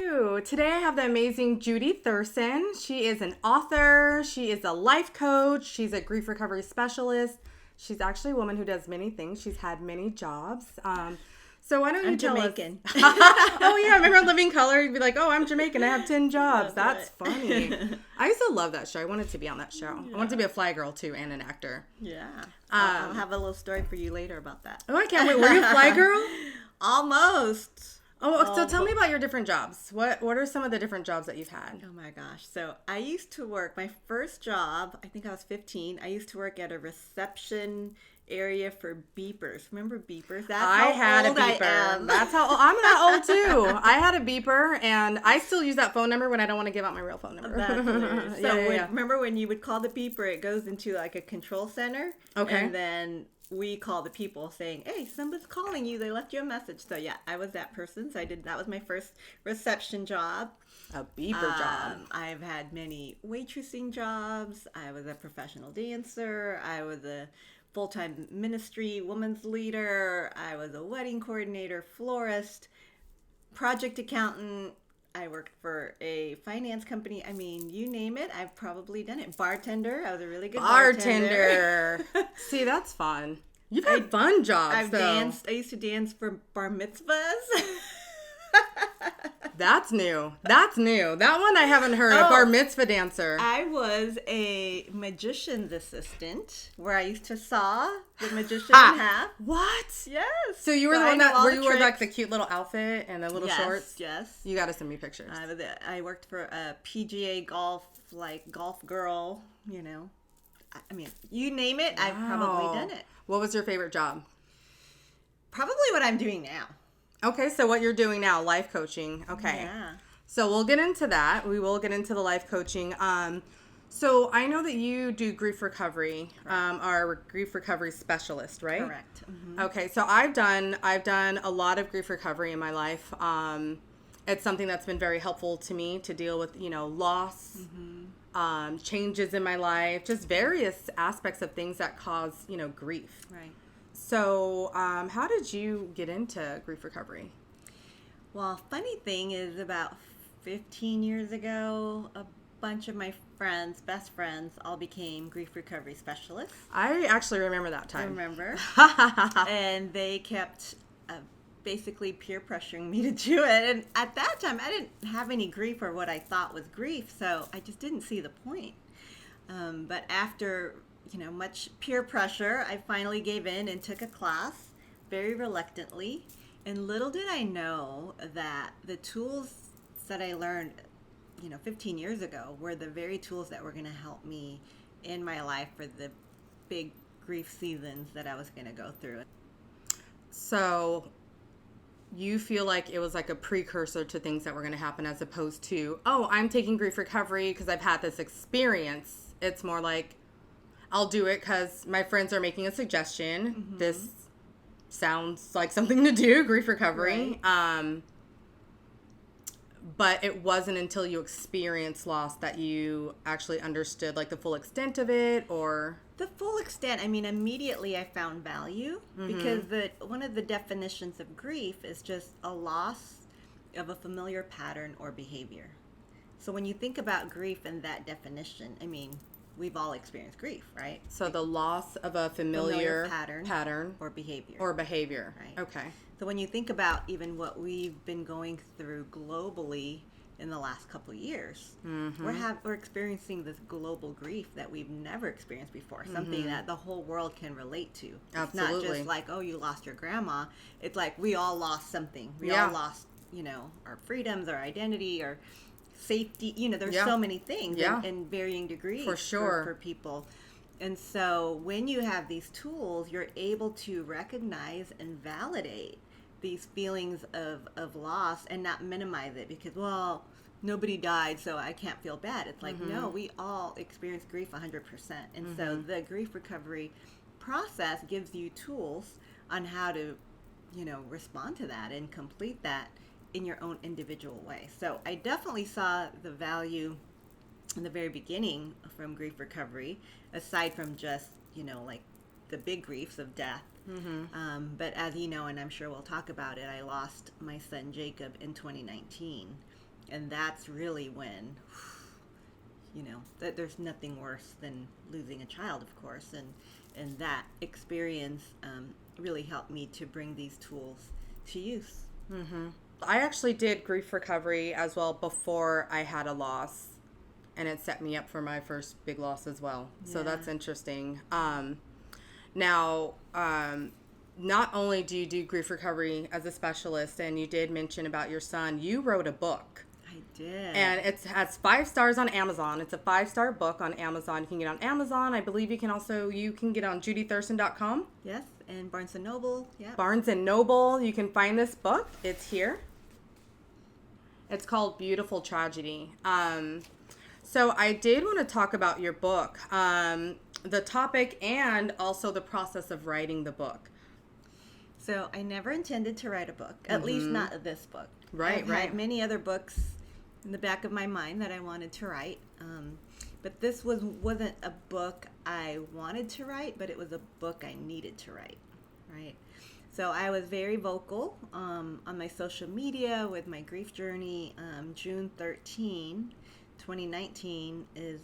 you. Today I have the amazing Judy Thureson. She is an author. She is a life coach. She's a grief recovery specialist. She's actually a woman who does many things. She's had many jobs. So why don't you tell Jamaican. us? Oh yeah, remember Living Color? You'd be like, oh, I'm Jamaican. I have 10 jobs. That's funny. I used to love that show. I wanted to be on that show. Yeah. I wanted to be a fly girl too and an actor. Yeah. I'll have a little story for you later about that. Oh, I can't wait. Were you a fly girl? Almost. Oh, so tell me about your different jobs. What are some of the different jobs that you've had? Oh my gosh. So I used to work, my first job, I think I was 15. I used to work at a reception area for beepers. Remember beepers? That's I had a beeper. That's how I'm that old too. I had a beeper, and I still use that phone number when I don't want to give out my real phone number. That's hilarious. So yeah. Remember when you would call the beeper, it goes into like a control center. Okay. And then we call the people saying, hey, somebody's calling you. They left you a message. So yeah, I was that person. So that was my first reception job. A beeper job. I've had many waitressing jobs. I was a professional dancer. I was a full-time ministry women's leader. I was a wedding coordinator, florist, project accountant. I worked for a finance company. I mean, you name it, I've probably done it. Bartender. I was a really good bartender. See, that's fun. You've had fun jobs, danced. I used to dance for bar mitzvahs. That's new. That one I haven't heard. A bar mitzvah dancer. I was a magician's assistant where I used to saw the magician in half. What? Yes. So you were the one where you wore like the cute little outfit and the little shorts? Yes. You got to send me pictures. I worked for a PGA golf girl, you know. I mean, you name it, I've probably done it. What was your favorite job? Probably what I'm doing now. Okay, so what you're doing now, life coaching. Okay. Yeah. So we'll get into that. We will get into the life coaching. So I know that you do grief recovery, are a grief recovery specialist, right? Correct. Mm-hmm. Okay, so I've done a lot of grief recovery in my life. It's something that's been very helpful to me to deal with, loss, changes in my life, just various aspects of things that cause, grief. Right. So, how did you get into grief recovery? Well, funny thing is about 15 years ago, a bunch of my best friends, all became grief recovery specialists. I actually remember that time. I remember. And they kept basically peer pressuring me to do it. And at that time, I didn't have any grief or what I thought was grief, so I just didn't see the point. But after much peer pressure, I finally gave in and took a class very reluctantly. And little did I know that the tools that I learned, 15 years ago were the very tools that were going to help me in my life for the big grief seasons that I was going to go through. So you feel like it was like a precursor to things that were going to happen as opposed to, oh, I'm taking grief recovery because I've had this experience. It's more like, I'll do it because my friends are making a suggestion. Mm-hmm. This sounds like something to do, grief recovery. Right. But it wasn't until you experienced loss that you actually understood like the full extent of it, or? The full extent, I mean, immediately I found value because one of the definitions of grief is just a loss of a familiar pattern or behavior. So when you think about grief in that definition, I mean, we've all experienced grief, right? So the loss of a familiar pattern or behavior. Right. Okay. So when you think about even what we've been going through globally in the last couple of years, we're experiencing this global grief that we've never experienced before, something that the whole world can relate to. It's not just like, oh, you lost your grandma. It's like we all lost something. We all lost, our freedoms, our identity, our safety, there's so many things in varying degrees for people. And so when you have these tools, you're able to recognize and validate these feelings of loss and not minimize it because, well, nobody died, so I can't feel bad. It's like, no, we all experience grief 100%. And so the grief recovery process gives you tools on how to, respond to that and complete that in your own individual way. So I definitely saw the value in the very beginning from grief recovery, aside from just, like the big griefs of death. But as you know, and I'm sure we'll talk about it, I lost my son Jacob in 2019. And that's really when, that there's nothing worse than losing a child, of course. And that experience really helped me to bring these tools to use. Mm-hmm. I actually did grief recovery as well before I had a loss, and it set me up for my first big loss as well. So that's interesting. Now, not only do you do grief recovery as a specialist, and you did mention about your son, you wrote a book. I did. And it has 5 stars on Amazon. It's a 5-star book on Amazon. You can get on Amazon. I believe you can get on judythureson.com. Yes, and Barnes & Noble. Yeah. Barnes & Noble. You can find this book. It's here. It's called Beautiful Tragedy. So I did want to talk about your book, the topic, and also the process of writing the book. So I never intended to write a book, at least not this book. I've had many other books in the back of my mind that I wanted to write, but this wasn't a book I wanted to write, but it was a book I needed to write, right? So I was very vocal on my social media with my grief journey. June 13, 2019 is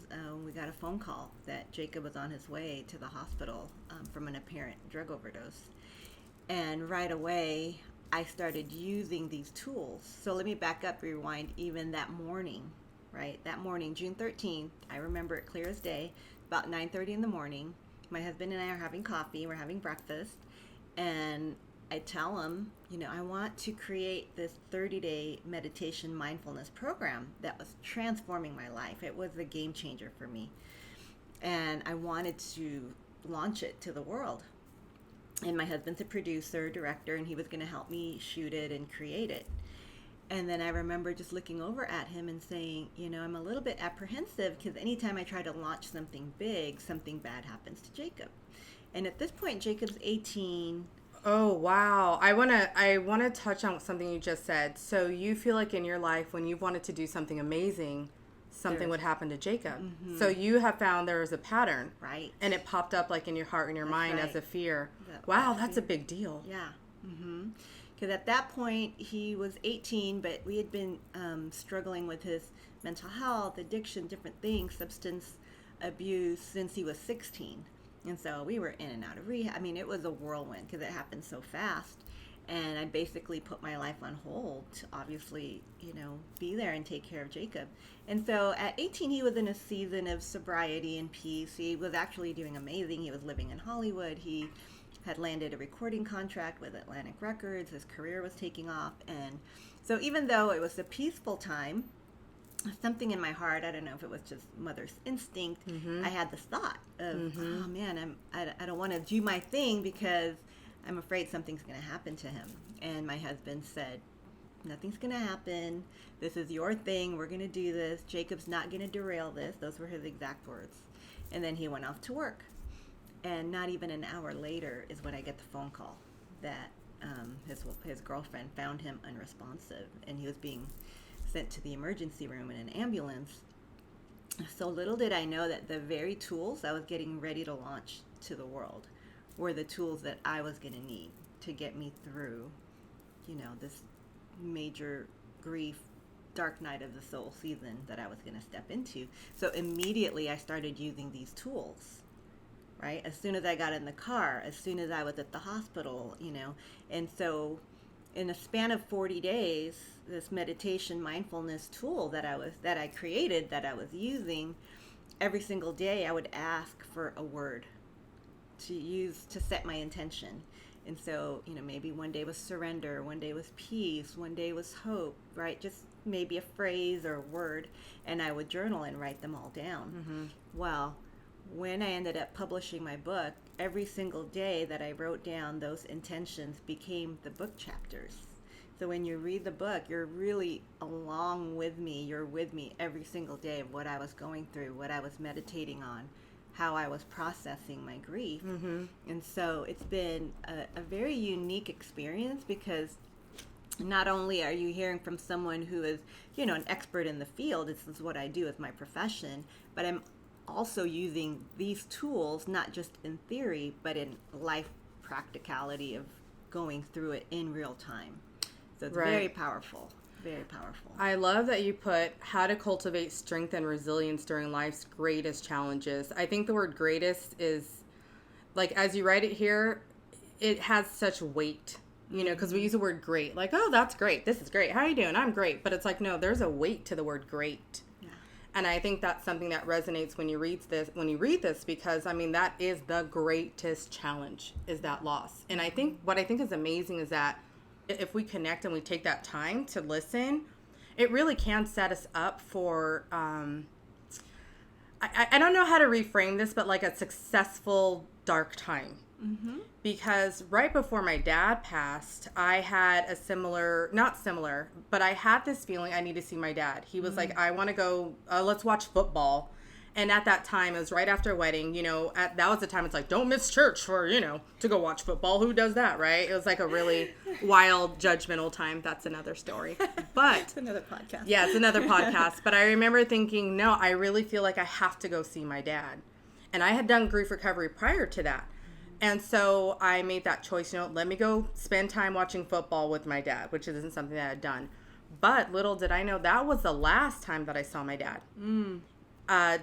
we got a phone call that Jacob was on his way to the hospital from an apparent drug overdose. And right away, I started using these tools. So let me back up, rewind, even that morning, right? That morning, June 13th, I remember it clear as day, about 9:30 in the morning. My husband and I are having coffee, we're having breakfast, and I tell him, I want to create this 30-day meditation mindfulness program that was transforming my life. It was a game changer for me. And I wanted to launch it to the world. And my husband's a producer, director, and he was going to help me shoot it and create it. And then I remember just looking over at him and saying, I'm a little bit apprehensive because anytime I try to launch something big, something bad happens to Jacob. And at this point, Jacob's 18. Oh, wow. I want to touch on something you just said. So you feel like in your life when you wanted to do something amazing, something would happen to Jacob. Mm-hmm. So you have found there is a pattern. Right. And it popped up like in your heart and your mind as a fear. That's a big deal. Yeah. Mm-hmm. Because at that point, he was 18, but we had been struggling with his mental health, addiction, different things, substance abuse since he was 16. And so we were in and out of rehab. I mean, it was a whirlwind because it happened so fast. And I basically put my life on hold to obviously, be there and take care of Jacob. And so at 18, he was in a season of sobriety and peace. He was actually doing amazing. He was living in Hollywood. He had landed a recording contract with Atlantic Records. His career was taking off. And so even though it was a peaceful time, something in my heart, I don't know if it was just mother's instinct, I had this thought of, oh man, I don't want to do my thing because I'm afraid something's going to happen to him. And my husband said, nothing's going to happen. This is your thing. We're going to do this. Jacob's not going to derail this. Those were his exact words. And then he went off to work. And not even an hour later is when I get the phone call that his girlfriend found him unresponsive. And he was being sent to the emergency room in an ambulance. So little did I know that the very tools I was getting ready to launch to the world were the tools that I was going to need to get me through, this major grief, dark night of the soul season that I was going to step into. So immediately I started using these tools, right? As soon as I got in the car, as soon as I was at the hospital, and so in a span of 40 days, this meditation mindfulness tool that I created, that I was using, every single day I would ask for a word to use to set my intention. And so, maybe one day was surrender, one day was peace, one day was hope, right? Just maybe a phrase or a word, and I would journal and write them all down. Well, when I ended up publishing my book, every single day that I wrote down those intentions became the book chapters. So when you read the book, you're really along with me. You're with me every single day of what I was going through, what I was meditating on, how I was processing my grief. And so it's been a very unique experience because not only are you hearing from someone who is, an expert in the field, this is what I do as my profession, but I'm also using these tools, not just in theory, but in life practicality of going through it in real time. So it's very powerful. Very powerful. I love that you put how to cultivate strength and resilience during life's greatest challenges. I think the word greatest is, like, as you write it here, it has such weight, you know, because we use the word great. Like, oh, that's great. This is great. How are you doing? I'm great. But it's like, no, there's a weight to the word great. Yeah. And I think that's something that resonates when you read this, because, I mean, that is the greatest challenge, is that loss. And I think what I think is amazing is that if we connect and we take that time to listen, it really can set us up for, I don't know how to reframe this, but like a successful dark time. Mm-hmm. Because right before my dad passed, I had a not similar, but I had this feeling I need to see my dad. He was like, I want to go, let's watch football. And at that time, it was right after a wedding, you know, that was the time it's like, don't miss church for, you know, to go watch football. Who does that, right? It was like a really wild, judgmental time. That's another story. But It's another podcast. Yeah, it's another podcast. But I remember thinking, no, I really feel like I have to go see my dad. And I had done grief recovery prior to that. And so I made that choice, you know, let me go spend time watching football with my dad, which isn't something that I had done. But little did I know that was the last time that I saw my dad.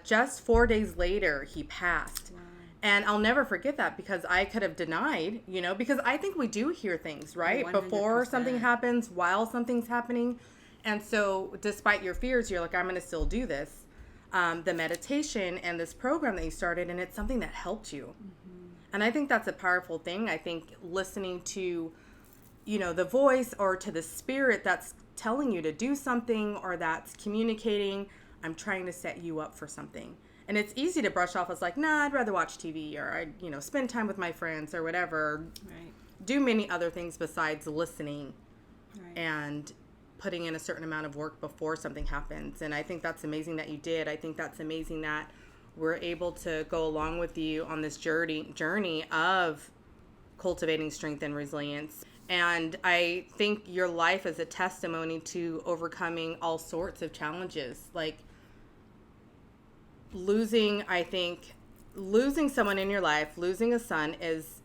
Just 4 days later, he passed. Wow. And I'll never forget that, because I could have denied, you know, because I think we do hear things, right? 100%. Before something happens, while something's happening. And so despite your fears, you're like, I'm going to still do this. The meditation and this program that you started, and it's something that helped you. Mm-hmm. And I think that's a powerful thing. I think listening to, you know, the voice or to the spirit that's telling you to do something, or that's communicating, I'm trying to set you up for something. And it's easy to brush off as like, nah, I'd rather watch TV, or I, you know, spend time with my friends or whatever. Right. Do many other things besides listening. Right. And putting in a certain amount of work before something happens. And I think that's amazing that you did. I think that's amazing that we're able to go along with you on this journey of cultivating strength and resilience. And I think your life is a testimony to overcoming all sorts of challenges. Like losing someone in your life, losing a son, is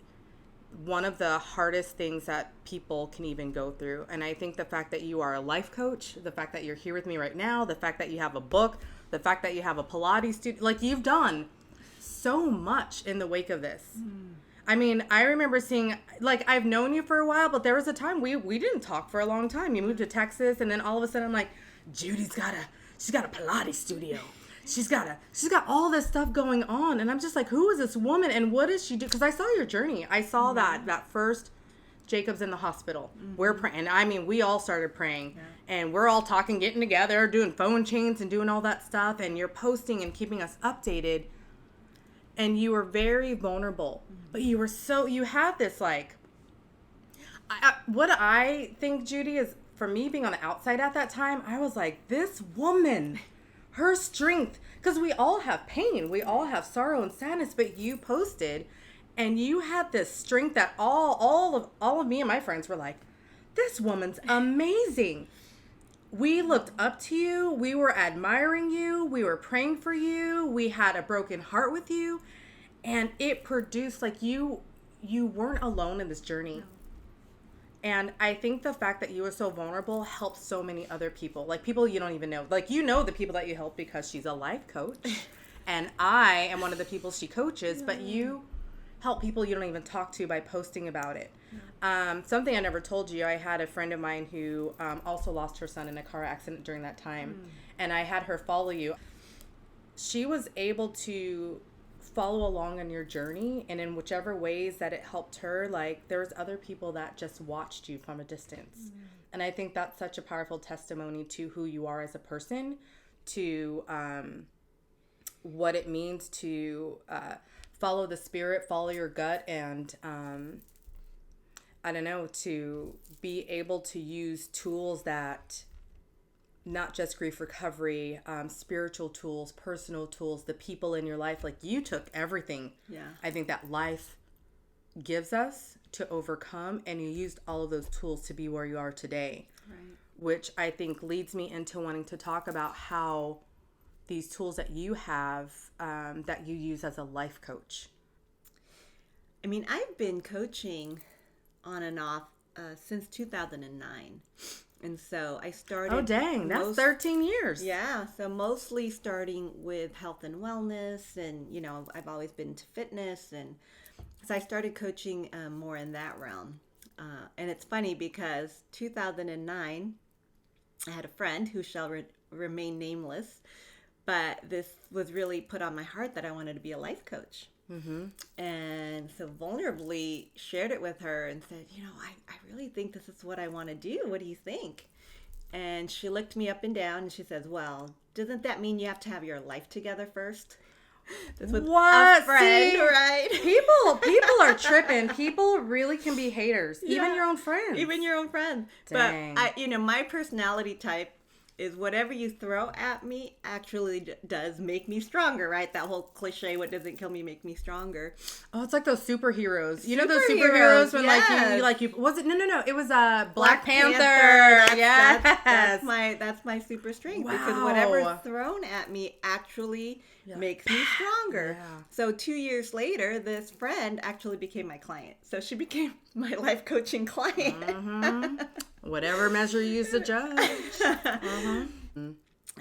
one of the hardest things that people can even go through. And I think the fact that you are a life coach, the fact that you're here with me right now, the fact that you have a book, the fact that you have a Pilates studio, like you've done so much in the wake of this. I mean, I remember seeing, like, I've known you for a while, but there was a time we didn't talk for a long time. You moved to Texas, and then all of a sudden I'm like, Judy's got a Pilates studio. She's got all this stuff going on. And I'm just like, who is this woman and what does she do? Because I saw your journey. I saw that first Jacob's in the hospital. We're praying. And I mean, we all started praying. And we're all talking, getting together, doing phone chains and doing all that stuff. And you're posting and keeping us updated. And you were very vulnerable. But you had this like, what I think, Judy, is for me being on the outside at that time, I was like, this woman, her strength, because we all have pain, we all have sorrow and sadness, but you posted and you had this strength that all of me and my friends were like, this woman's amazing. We looked up to you, we were admiring you, we were praying for you, we had a broken heart with you, and it produced, like, you weren't alone in this journey. No. And I think the fact that you were so vulnerable helped so many other people. Like, people you don't even know. Like, you know the people that you help because she's a life coach. And I am one of the people she coaches. But you help people you don't even talk to by posting about it. Something I never told you, I had a friend of mine who also lost her son in a car accident during that time. And I had her follow you. She was able to follow along on your journey, and in whichever ways that it helped her, like, there was other people that just watched you from a distance. And I think that's such a powerful testimony to who you are as a person, to what it means to follow the spirit, follow your gut, and I don't know, to be able to use tools that, not just grief recovery, spiritual tools, personal tools, the people in your life. Like, you took everything. Yeah. I think that life gives us to overcome, and you used all of those tools to be where you are today. Right. Which I think leads me into wanting to talk about how these tools that you have, that you use as a life coach. I mean, I've been coaching on and off since 2009. And so I started. Oh, dang. That's 13 years. Yeah. So mostly starting with health and wellness. And, I've always been into fitness. And so I started coaching more in that realm. And it's funny because 2009, I had a friend who shall remain nameless, but this was really put on my heart that I wanted to be a life coach. Mm-hmm. And so vulnerably shared it with her and said, I really think this is what I want to do. What do you think? And she looked me up and down and she says, well, doesn't that mean you have to have your life together first? This was what? A friend, see, right? People are tripping. People really can be haters. Yeah. Even your own friends. Even your own friends. Dang. But my personality type is whatever you throw at me actually does make me stronger, right? That whole cliche, what doesn't kill me make me stronger. Oh, it's like those superheroes. You know those superheroes when yes. you was it? No. It was Black Panther. Yes. That's my super strength. Wow. Because whatever's thrown at me actually makes me stronger. Yeah. So 2 years later, this friend actually became my client. So she became my life coaching client. Mm-hmm. Whatever measure you use to judge. Mm-hmm.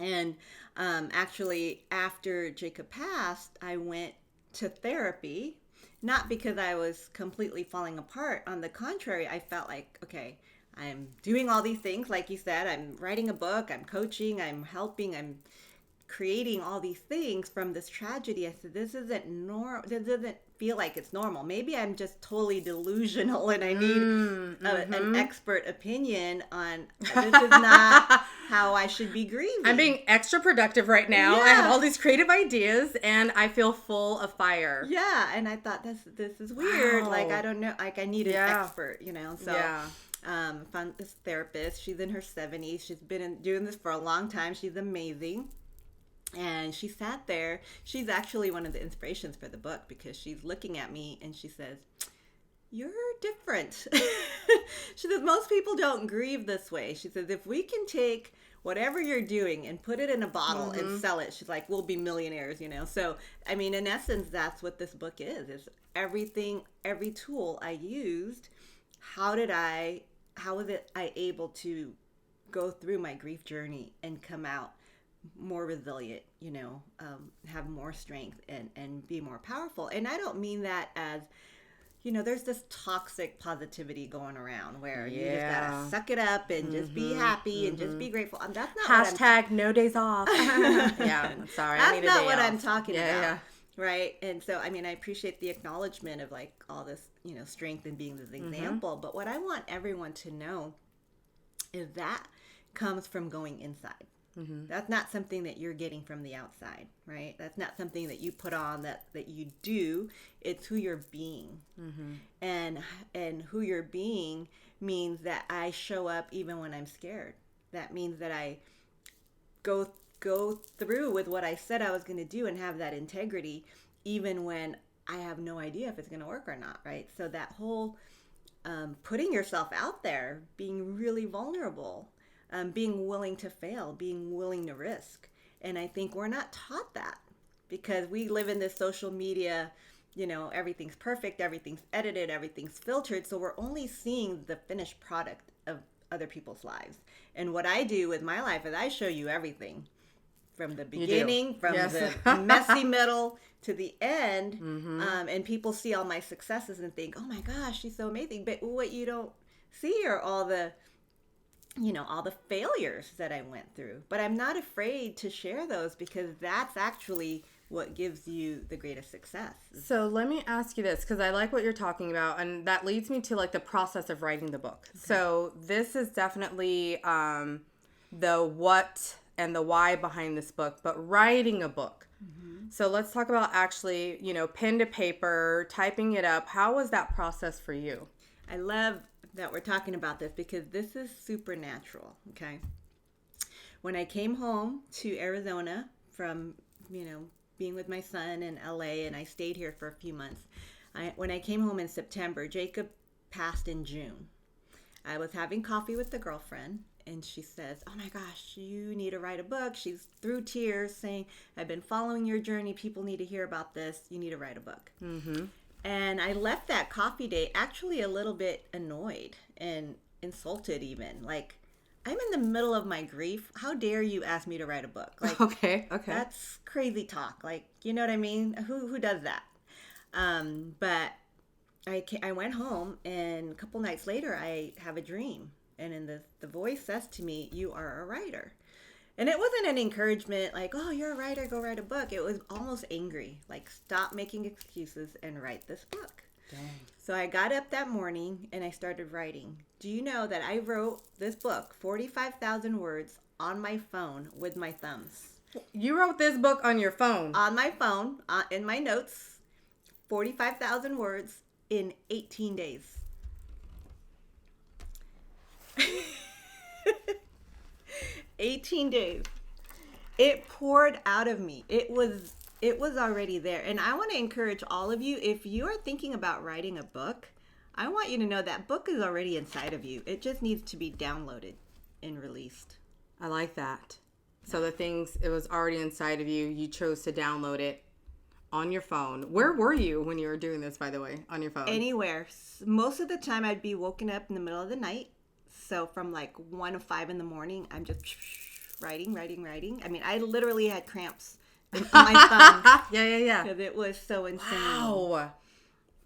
And actually, after Jacob passed, I went to therapy, not because I was completely falling apart. On the contrary, I felt like, okay, I'm doing all these things. Like you said, I'm writing a book, I'm coaching, I'm helping, I'm creating all these things from this tragedy. I said, this isn't normal. This doesn't feel like it's normal. Maybe I'm just totally delusional and I need an expert opinion on this is not how I should be grieving. I'm being extra productive right now. Yeah. I have all these creative ideas and I feel full of fire. Yeah. And I thought this is weird. Wow. Like, I don't know. Like, I need an expert, So found this therapist. She's in her 70s. She's been doing this for a long time. She's amazing. And she sat there. She's actually one of the inspirations for the book because she's looking at me and she says, you're different. She says, most people don't grieve this way. She says, if we can take whatever you're doing and put it in a bottle and sell it, she's like, we'll be millionaires, So, I mean, in essence, that's what this book is everything, every tool I used. How was I able to go through my grief journey and come out more resilient, have more strength and be more powerful. And I don't mean that as, there's this toxic positivity going around where you just gotta suck it up and just be happy and just be grateful. That's not hashtag no days off. Yeah, I'm sorry. That's not what I'm talking about. Yeah. Right. And so, I mean, I appreciate the acknowledgement of like all this, strength and being this example. But what I want everyone to know is that comes from going inside. Mm-hmm. That's not something that you're getting from the outside, right? That's not something that you put on that you do. It's who you're being. Mm-hmm. And who you're being means that I show up even when I'm scared. That means that I go through with what I said I was going to do and have that integrity even when I have no idea if it's going to work or not, right? So that whole putting yourself out there, being really vulnerable, being willing to fail, being willing to risk. And I think we're not taught that because we live in this social media, everything's perfect, everything's edited, everything's filtered. So we're only seeing the finished product of other people's lives. And what I do with my life is I show you everything from the beginning, from the messy middle to the end. Mm-hmm. And people see all my successes and think, oh my gosh, she's so amazing. But what you don't see are all the failures that I went through. But I'm not afraid to share those because that's actually what gives you the greatest success. So let me ask you this, because I like what you're talking about, and that leads me to like the process of writing the book. Okay. So this is definitely the what and the why behind this book, but writing a book. Mm-hmm. So let's talk about actually, pen to paper, typing it up. How was that process for you? I love that we're talking about this because this is supernatural, okay? When I came home to Arizona from, being with my son in LA, and I stayed here for a few months. When I came home in September, Jacob passed in June. I was having coffee with the girlfriend, and she says, oh my gosh, you need to write a book. She's through tears saying, I've been following your journey. People need to hear about this. You need to write a book. Mm-hmm. And I left that coffee date actually a little bit annoyed and insulted even. Like, I'm in the middle of my grief. How dare you ask me to write a book? Like, Okay. that's crazy talk. Like, you know what I mean? Who does that? But I went home, and a couple nights later, I have a dream. And then the voice says to me, "You are a writer." And it wasn't an encouragement like, "Oh, you're a writer, go write a book." It was almost angry. Like, stop making excuses and write this book. Dang. So I got up that morning and I started writing. Do you know that I wrote this book, 45,000 words, on my phone with my thumbs? You wrote this book on your phone? On my phone, in my notes, 45,000 words in 18 days. 18 days. It poured out of me. It was already there. And I want to encourage all of you, if you are thinking about writing a book, I want you to know that book is already inside of you. It just needs to be downloaded and released. I like that. So the things, it was already inside of you. You chose to download it on your phone. Where were you when you were doing this, by the way, on your phone? Anywhere. Most of the time I'd be woken up in the middle of the night. So from like 1 to 5 in the morning, I'm just writing. I mean, I literally had cramps on my thumb. Yeah. Because it was so insane. Wow.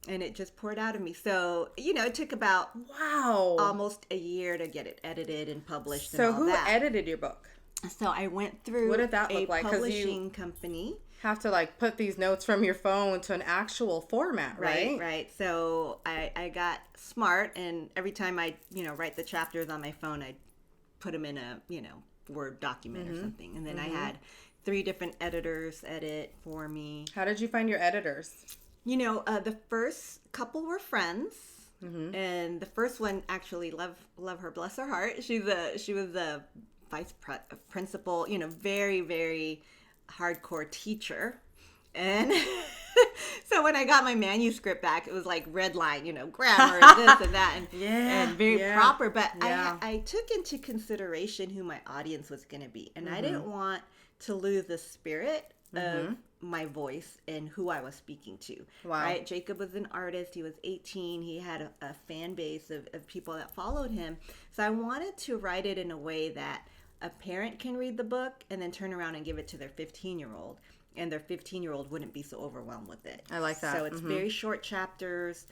And it just poured out of me. So, it took about almost a year to get it edited and published. So and all who that. edited your book? So I went through What did that look like? 'Cause publishing company. Have to like put these notes from your phone to an actual format, right? Right. So I got smart, and every time I write the chapters on my phone, I put them in a Word document or something, and then I had 3 different editors edit for me. How did you find your editors? The first couple were friends, and the first one, actually, love her, bless her heart. She was the vice principal, very, very hardcore teacher. And so when I got my manuscript back, it was like red line, grammar and this and that, and very proper. But I took into consideration who my audience was going to be, and I didn't want to lose the spirit of my voice and who I was speaking to. Wow. Right? Jacob was an artist. He was 18. He had a fan base of people that followed him. So I wanted to write it in a way that a parent can read the book and then turn around and give it to their 15-year-old. And their 15-year-old wouldn't be so overwhelmed with it. I like that. So it's very short chapters.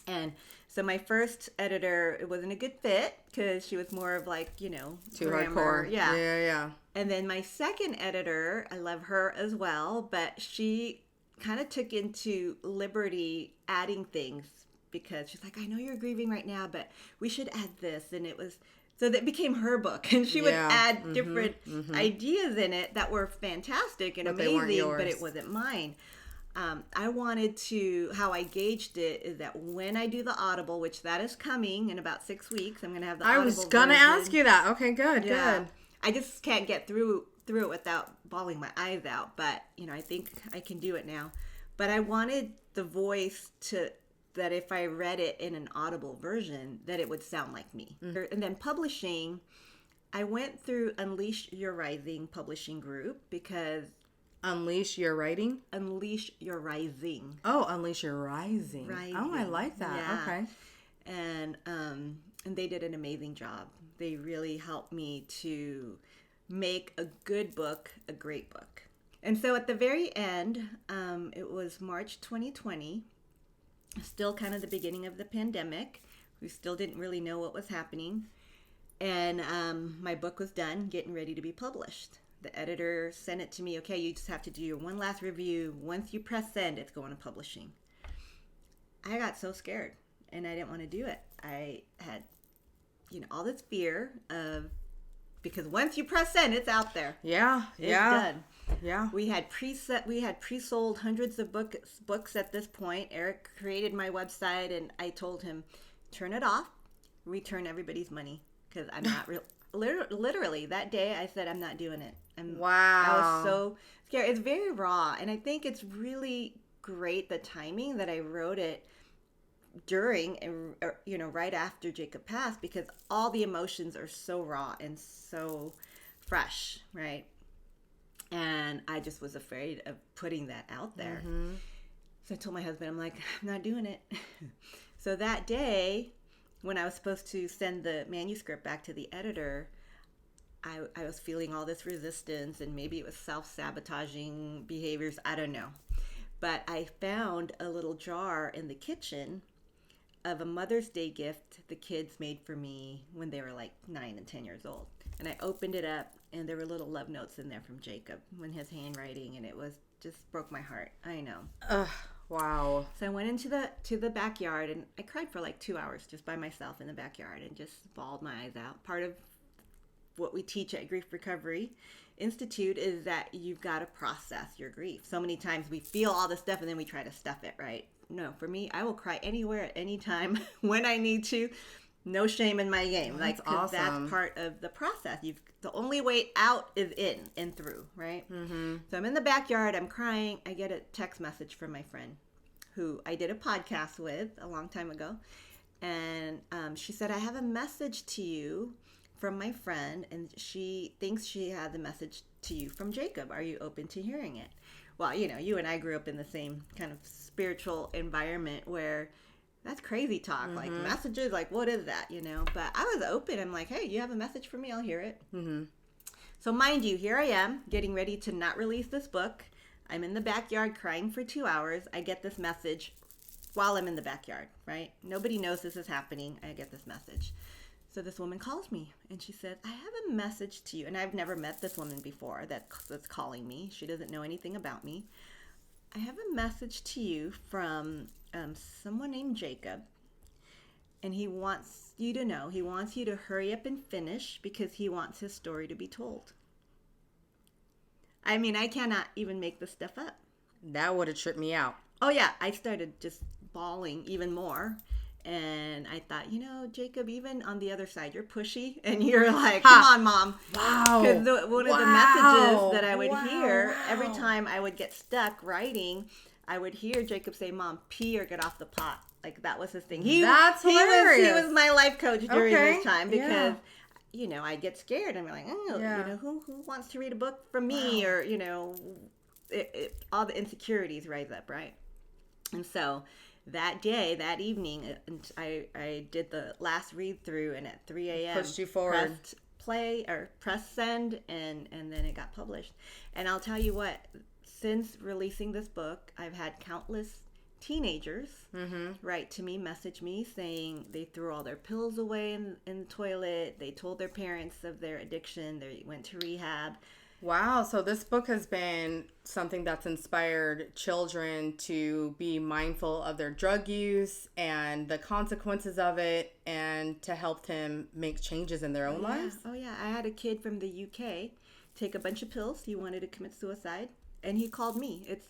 And so my first editor, it wasn't a good fit because she was more of like, too grammar. hardcore. Yeah. And then my second editor, I love her as well, but she kind of took into liberty adding things because she's like, I know you're grieving right now, but we should add this. And it was... So that became her book, and she would add different ideas in it that were fantastic and amazing, but it wasn't mine. I wanted to, how I gauged it is that when I do the Audible, which that is coming in about 6 weeks, I'm going to have the Audible I was going to ask you that. Okay, good. I just can't get through it without bawling my eyes out, but, I think I can do it now. But I wanted the voice that if I read it in an Audible version, that it would sound like me. And then publishing, I went through Unleash Your Rising publishing group because... Unleash Your Writing? Unleash Your Rising. Oh, Unleash Your Rising. Oh, I like that. Yeah. Okay. And they did an amazing job. They really helped me to make a good book a great book. And so at the very end, it was March 2020, still kind of the beginning of the pandemic. We still didn't really know what was happening. And my book was done, getting ready to be published. The editor sent it to me. Okay, you just have to do your one last review. Once you press send, it's going to publishing. I got so scared, and I didn't want to do it. I had, all this fear of, because once you press send, it's out there. Yeah. It's done. Yeah. We had pre-sold hundreds of books at this point. Eric created my website, and I told him, turn it off, return everybody's money, because I'm not real. Literally that day, I said I'm not doing it. Wow. I was so scared. It's very raw, and I think it's really great the timing that I wrote it during and right after Jacob passed, because all the emotions are so raw and so fresh, right? And I just was afraid of putting that out there. So I told my husband, I'm like, I'm not doing it. So that day, when I was supposed to send the manuscript back to the editor, I was feeling all this resistance, and maybe it was self-sabotaging behaviors. I don't know. But I found a little jar in the kitchen of a Mother's Day gift the kids made for me when they were like 9 and 10 years old. And I opened it up, and there were little love notes in there from Jacob in his handwriting, and it was just broke my heart. I know. Ugh, wow. So I went into the backyard, and I cried for like 2 hours just by myself in the backyard and just bawled my eyes out. Part of what we teach at Grief Recovery Institute is that you've got to process your grief. So many times we feel all this stuff and then we try to stuff it, right? No, for me, I will cry anywhere at any time when I need to. No shame in my game. That's awesome. That's part of the process. The only way out is in and through, right? Mm-hmm. So I'm in the backyard. I'm crying. I get a text message from my friend who I did a podcast with a long time ago. And she said, I have a message to you from my friend, and she thinks she had the message to you from Jacob. Are you open to hearing it? Well, you and I grew up in the same kind of spiritual environment where that's crazy talk. Mm-hmm. Like messages, like what is that, But I was open. I'm like, hey, you have a message for me? I'll hear it. Mm-hmm. So mind you, here I am getting ready to not release this book. I'm in the backyard crying for 2 hours. I get this message while I'm in the backyard, right? Nobody knows this is happening. I get this message. So this woman calls me, and she said, I have a message to you. And I've never met this woman before that's calling me. She doesn't know anything about me. I have a message to you from someone named Jacob. And he wants you to know, he wants you to hurry up and finish because he wants his story to be told. I mean, I cannot even make this stuff up. That would have tripped me out. Oh, yeah. I started just bawling even more. And I thought, Jacob, even on the other side, you're pushy. And you're like, come on, Mom. Wow. Because one of the messages that I would hear every time I would get stuck writing, I would hear Jacob say, Mom, pee or get off the pot. Like, that was his thing. That's hilarious. He was my life coach during this time because, I get scared. I'm like, who wants to read a book from me? Or, all the insecurities rise up, right? And so that day, that evening, I did the last read through, and at 3 a.m. pushed you forward. Press send, and then it got published. And I'll tell you what, since releasing this book, I've had countless teenagers write to me, message me, saying they threw all their pills away in the toilet. They told their parents of their addiction. They went to rehab. Wow. So this book has been something that's inspired children to be mindful of their drug use and the consequences of it, and to help them make changes in their own lives. Oh, yeah. I had a kid from the UK take a bunch of pills. He wanted to commit suicide, and he called me. It's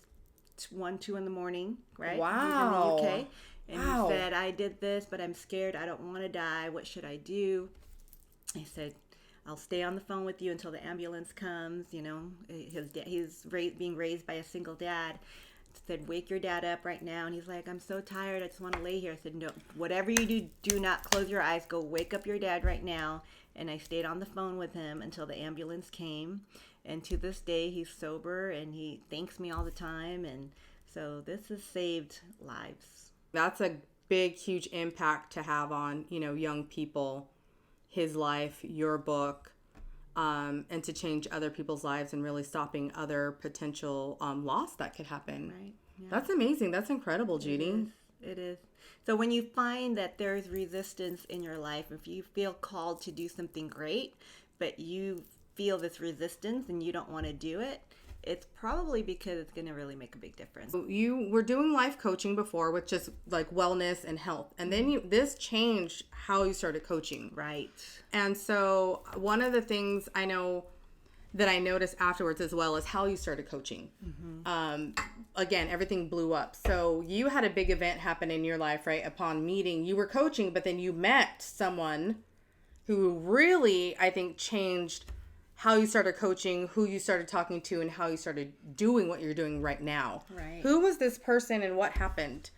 1, 2 in the morning, right? Wow. He's in the UK. And he said, I did this, but I'm scared. I don't want to die. What should I do? I said, I'll stay on the phone with you until the ambulance comes. He's being raised by a single dad. I said, wake your dad up right now. And he's like, I'm so tired. I just want to lay here. I said, no, whatever you do, do not close your eyes. Go wake up your dad right now. And I stayed on the phone with him until the ambulance came. And to this day, he's sober, and he thanks me all the time. And so this has saved lives. That's a big, huge impact to have on, young people. His life, your book, and to change other people's lives and really stopping other potential loss that could happen. Right. Yeah. That's amazing. That's incredible, Judy. It is. So when you find that there's resistance in your life, if you feel called to do something great, but you feel this resistance and you don't want to do it, it's probably because it's going to really make a big difference. You were doing life coaching before with just like wellness and health. And then this changed how you started coaching. Right. And so one of the things I know that I noticed afterwards as well is how you started coaching. Mm-hmm. Again, everything blew up. So you had a big event happen in your life, right? Upon meeting, you were coaching, but then you met someone who really, I think, changed how you started coaching, who you started talking to, and how you started doing what you're doing right now. Right. Who was this person and what happened?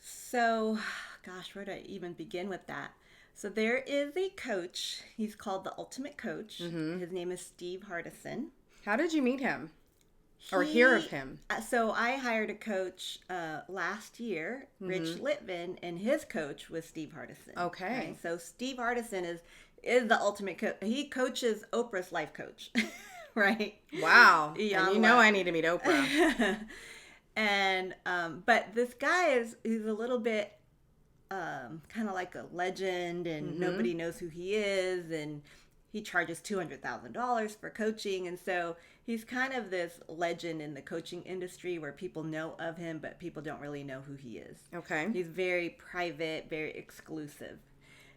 So, gosh, where do I even begin with that? So there is a coach. He's called the Ultimate Coach. Mm-hmm. His name is Steve Hardison. How did you meet him? Or hear of him? So I hired a coach last year, Rich Litvin, and his coach was Steve Hardison. Okay. Right? So Steve Hardison is is the ultimate coach. He coaches Oprah's life coach, right? Wow. Young And you know love. I need to meet Oprah. And but this guy he's a little bit kind of like a legend, and nobody knows who he is, and he charges $200,000 for coaching, and so he's kind of this legend in the coaching industry where people know of him, but people don't really know who he is. Okay. He's very private, very exclusive.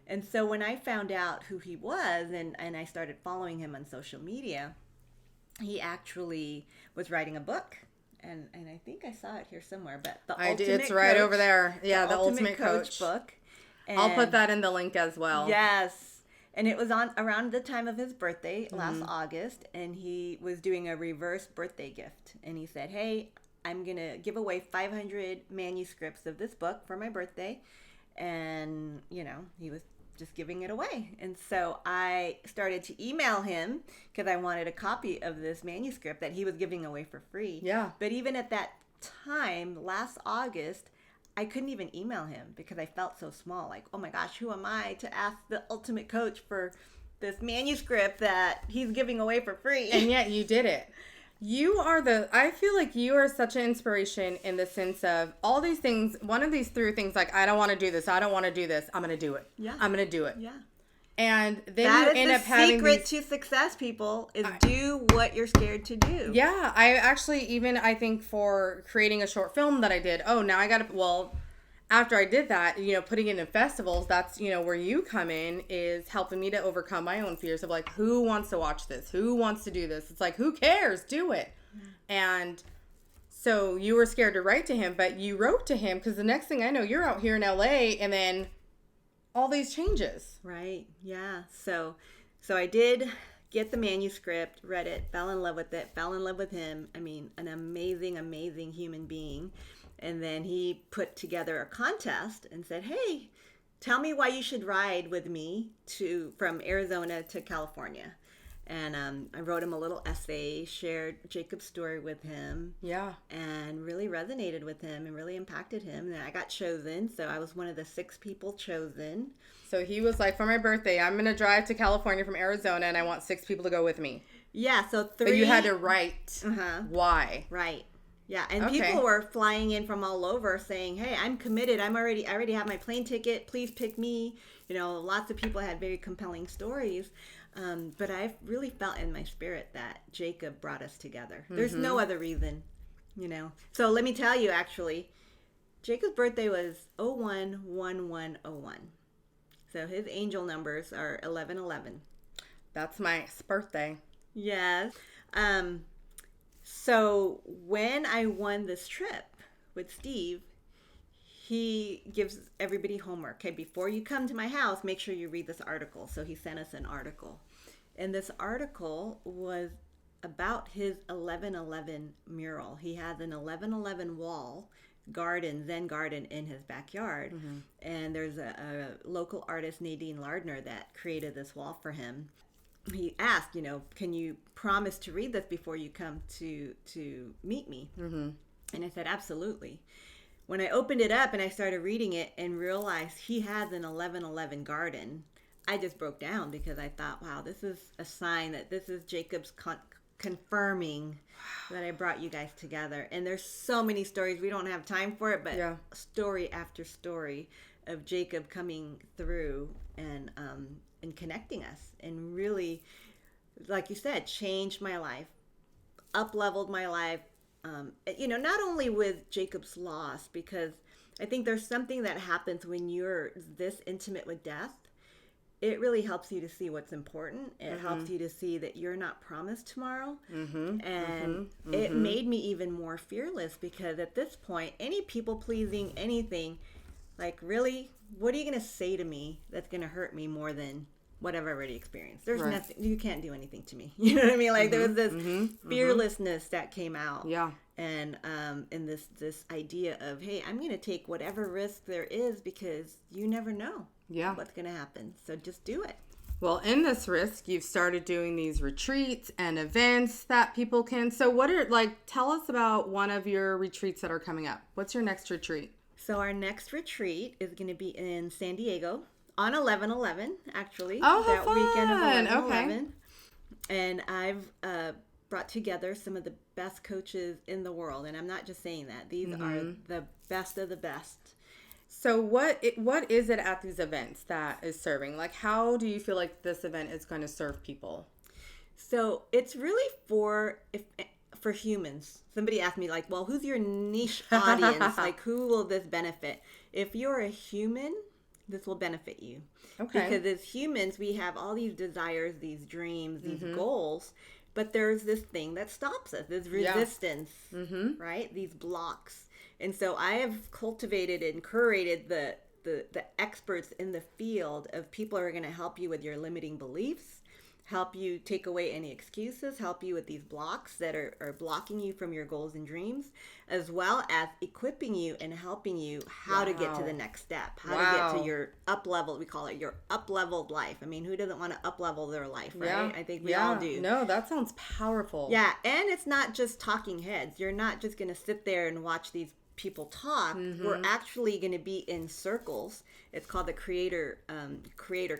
And so when I found out who he was, and I started following him on social media, he actually was writing a book. And I think I saw it here somewhere, but It's right over there. Yeah, the Ultimate Coach Coach book. And I'll put that in the link as well. yes. And it was on around the time of his birthday, last August, and he was doing a reverse birthday gift. And he said, "Hey, I'm going to give away 500 manuscripts of this book for my birthday." And, he was just giving it away. And so I started to email him because I wanted a copy of this manuscript that he was giving away for free. Yeah. But even at that time, last August, I couldn't even email him because I felt so small. Like, oh my gosh, who am I to ask the ultimate coach for this manuscript that he's giving away for free? And yet you did it. I feel like you are such an inspiration in the sense of all these things. One of these three things, like, I don't want to do this. I don't want to do this. I'm going to do it. Yeah. I'm going to do it. Yeah. And then That you end is up the having secret to success, people, is do what you're scared to do. Yeah. I actually, I think for creating a short film that I did, now I got to, after I did that, putting it in festivals, that's, where you come in, is helping me to overcome my own fears of like, who wants to watch this? Who wants to do this? It's like, who cares? Do it. And so you were scared to write to him, but you wrote to him because the next thing I know, you're out here in LA, and then all these changes. Right. Yeah. So I did get the manuscript, read it, fell in love with it, fell in love with him. I mean, an amazing, amazing human being. And then he put together a contest and said, "Hey, tell me why you should ride with me from Arizona to California." And I wrote him a little essay, shared Jacob's story with him. Yeah. And really resonated with him and really impacted him. And I got chosen. So I was one of the 6 people chosen. So he was like, for my birthday, I'm going to drive to California from Arizona, and I want 6 people to go with me. Yeah. So 3. But you had to write why. Right. Yeah, and people were flying in from all over saying, "Hey, I'm committed. I already have my plane ticket. Please pick me." Lots of people had very compelling stories, but I really felt in my spirit that Jacob brought us together. There's no other reason, So let me tell you, actually, Jacob's birthday was 01/11/01. So his angel numbers are 1111. That's my birthday. Yes. So when I won this trip with Steve, he gives everybody homework. Okay, before you come to my house, make sure you read this article. So he sent us an article. And this article was about his 1111 mural. He has an 1111 wall, Zen garden in his backyard. And there's a local artist, Nadine Lardner, that created this wall for him. He asked, can you promise to read this before you come to meet me? And I said, absolutely. When I opened it up and I started reading it and realized he has an 1111 garden, I just broke down because I thought, wow, this is a sign that this is Jacob's confirming that I brought you guys together. And there's so many stories. We don't have time for it, but story after story of Jacob coming through and connecting us, and really, like you said, changed my life, up-leveled my life, not only with Jacob's loss, because I think there's something that happens when you're this intimate with death. It really helps you to see what's important. It helps you to see that you're not promised tomorrow. And it made me even more fearless, because at this point, any people-pleasing, anything, like, really, what are you going to say to me that's going to hurt me more than what I've already experienced? There's nothing, you can't do anything to me. You know what I mean? Like, there was this fearlessness that came out. Yeah. And this idea of, hey, I'm going to take whatever risk there is, because you never know what's going to happen. So just do it. Well, in this risk, you've started doing these retreats and events that people can. So tell us about one of your retreats that are coming up. What's your next retreat? So our next retreat is going to be in San Diego On 11/11, actually. Oh, how that weekend of fun. 11/11. And I've brought together some of the best coaches in the world. And I'm not just saying that. These are the best of the best. So what is it at these events that is serving? Like, how do you feel like this event is going to serve people? So it's really for humans. Somebody asked me, like, well, who's your niche audience? Like, who will this benefit? If you're a human, this will benefit you. Okay. Because as humans, we have all these desires, these dreams, these goals, but there's this thing that stops us, this resistance, right? These blocks. And so I have cultivated and curated the experts in the field of people who are going to help you with your limiting beliefs, help you take away any excuses, help you with these blocks that are blocking you from your goals and dreams, as well as equipping you and helping you how to get to the next step, how to get to your up level. We call it your up leveled life. I mean, who doesn't want to up level their life, right? Yeah. I think we all do. No, that sounds powerful. Yeah, and it's not just talking heads. You're not just going to sit there and watch these people talk. We're actually going to be in circles. It's called the creator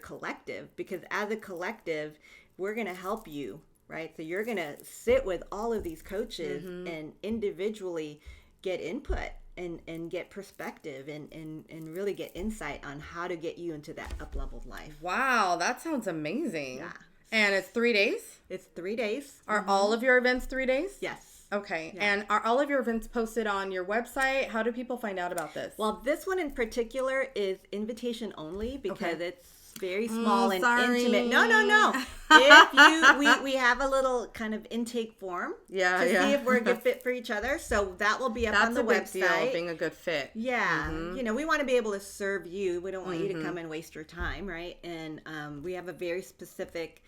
collective, because as a collective, we're going to help you, right? So you're going to sit with all of these coaches and individually get input and get perspective and really get insight on how to get you into that up-leveled life. Wow, that sounds amazing. Yeah. And it's 3 days? It's 3 days. Are all of your events 3 days? Yes. Okay. Yeah. And are all of your events posted on your website? How do people find out about this? Well, this one in particular is invitation only because it's very small and sorry. intimate. No. If we have a little kind of intake form to see if we're a good fit for each other. So that will be up on the website. That's a big deal, being a good fit. Yeah. We want to be able to serve you. We don't want you to come and waste your time, right? And we have a very specific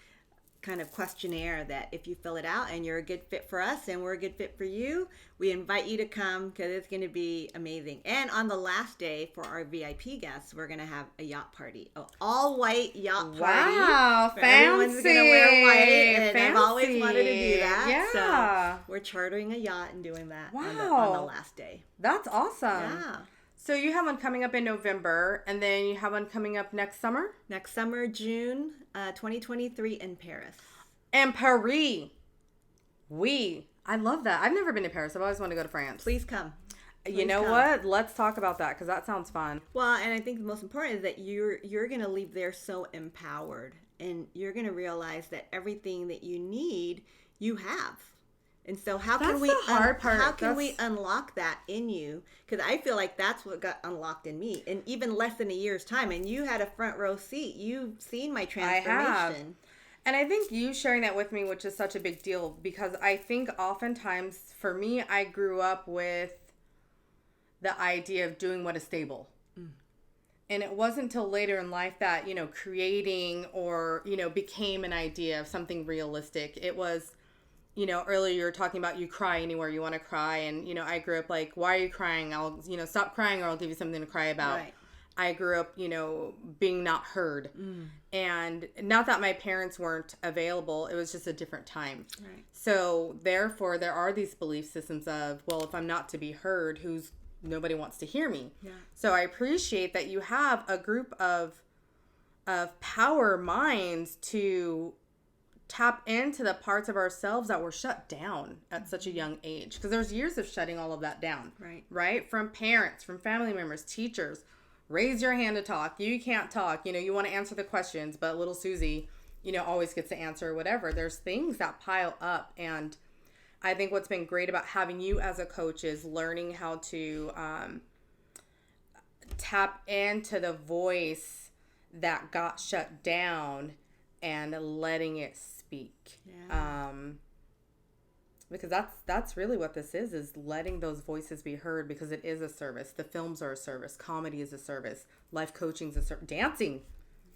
kind of questionnaire that if you fill it out and you're a good fit for us and we're a good fit for you, we invite you to come because it's going to be amazing. And on the last day for our VIP guests, we're going to have a yacht party, an all-white yacht party. Wow, fancy. Everyone's going to wear white, and fancy. I've always wanted to do that. Yeah. So we're chartering a yacht and doing that on the last day. That's awesome. Yeah. So you have one coming up in November, and then you have one coming up next summer? Next summer, June 2023 in Paris. And Paris. I love that. I've never been to Paris. I've always wanted to go to France. Please come. You know what? Let's talk about that because that sounds fun. Well, and I think the most important is that you're going to leave there so empowered, and you're going to realize that everything that you need, you have. And so how can we unlock that in you? Because I feel like that's what got unlocked in me in even less than a year's time. And you had a front row seat. You've seen my transformation. I have. And I think you sharing that with me, which is such a big deal, because I think oftentimes for me, I grew up with the idea of doing what is stable. And it wasn't until later in life that, creating or, became an idea of something realistic. It was, earlier you were talking about you cry anywhere you want to cry. And, I grew up like, why are you crying? I'll, stop crying or I'll give you something to cry about. Right. I grew up, being not heard. And not that my parents weren't available. It was just a different time. Right. So therefore, there are these belief systems of, well, if I'm not to be heard, nobody wants to hear me. Yeah. So I appreciate that you have a group of power minds to tap into the parts of ourselves that were shut down at such a young age. Because there's years of shutting all of that down. Right? From parents, from family members, teachers. Raise your hand to talk. You can't talk. You want to answer the questions, but little Susie, always gets to answer or whatever. There's things that pile up. And I think what's been great about having you as a coach is learning how to tap into the voice that got shut down and letting it speak. Yeah. Because that's really what this is letting those voices be heard, because it is a service. The films are a service. Comedy is a service. Life coaching is a service. Dancing.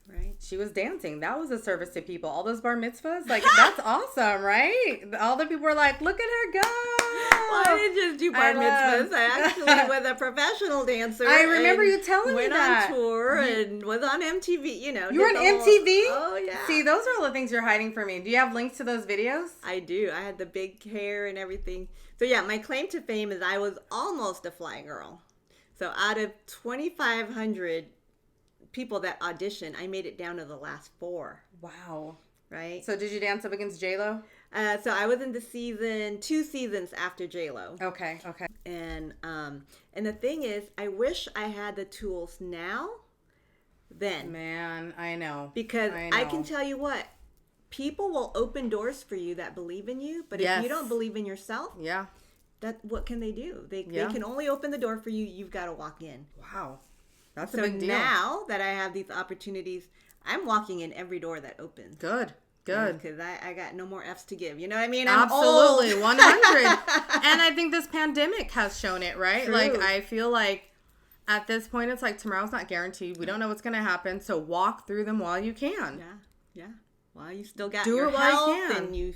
Right. She was dancing. That was a service to people. All those bar mitzvahs, like, that's awesome, right? All the people were like, look at her go. Well, I didn't just do bar mitzvahs. I actually was a professional dancer. I remember you telling me that. Went on tour and was on MTV, You were on MTV? Oh, yeah. See, those are all the things you're hiding from me. Do you have links to those videos? I do. I had the big hair and everything. So, yeah, my claim to fame is I was almost a fly girl. So, out of 2,500 people that audition, I made it down to the last 4. Wow. Right? So did you dance up against J-Lo? So I was in the 2 seasons after J-Lo. Okay. And the thing is, I wish I had the tools now then. Man, I know. Because I can tell you what, people will open doors for you that believe in you, but if you don't believe in yourself, what can they do? They can only open the door for you. You've got to walk in. Wow. That's a big deal. Now that I have these opportunities, I'm walking in every door that opens. Good. Because I got no more F's to give. You know what I mean? Absolutely, 100. And I think this pandemic has shown it, right? True. Like, I feel like at this point, it's like tomorrow's not guaranteed. We don't know what's going to happen. So walk through them while you can. Yeah. While you still got Do your it while health you can. and you,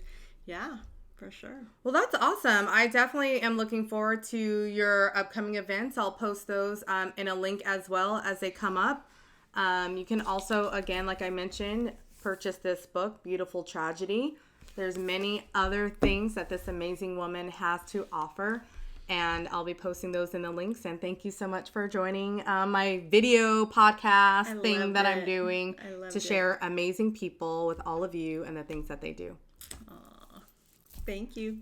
for sure. Well, that's awesome. I definitely am looking forward to your upcoming events. I'll post those in a link as well as they come up. You can also, again, like I mentioned, purchase this book, Beautiful Tragedy. There's many other things that this amazing woman has to offer, and I'll be posting those in the links. And thank you so much for joining my video podcast thing that I'm doing to share amazing people with all of you and the things that they do. Thank you.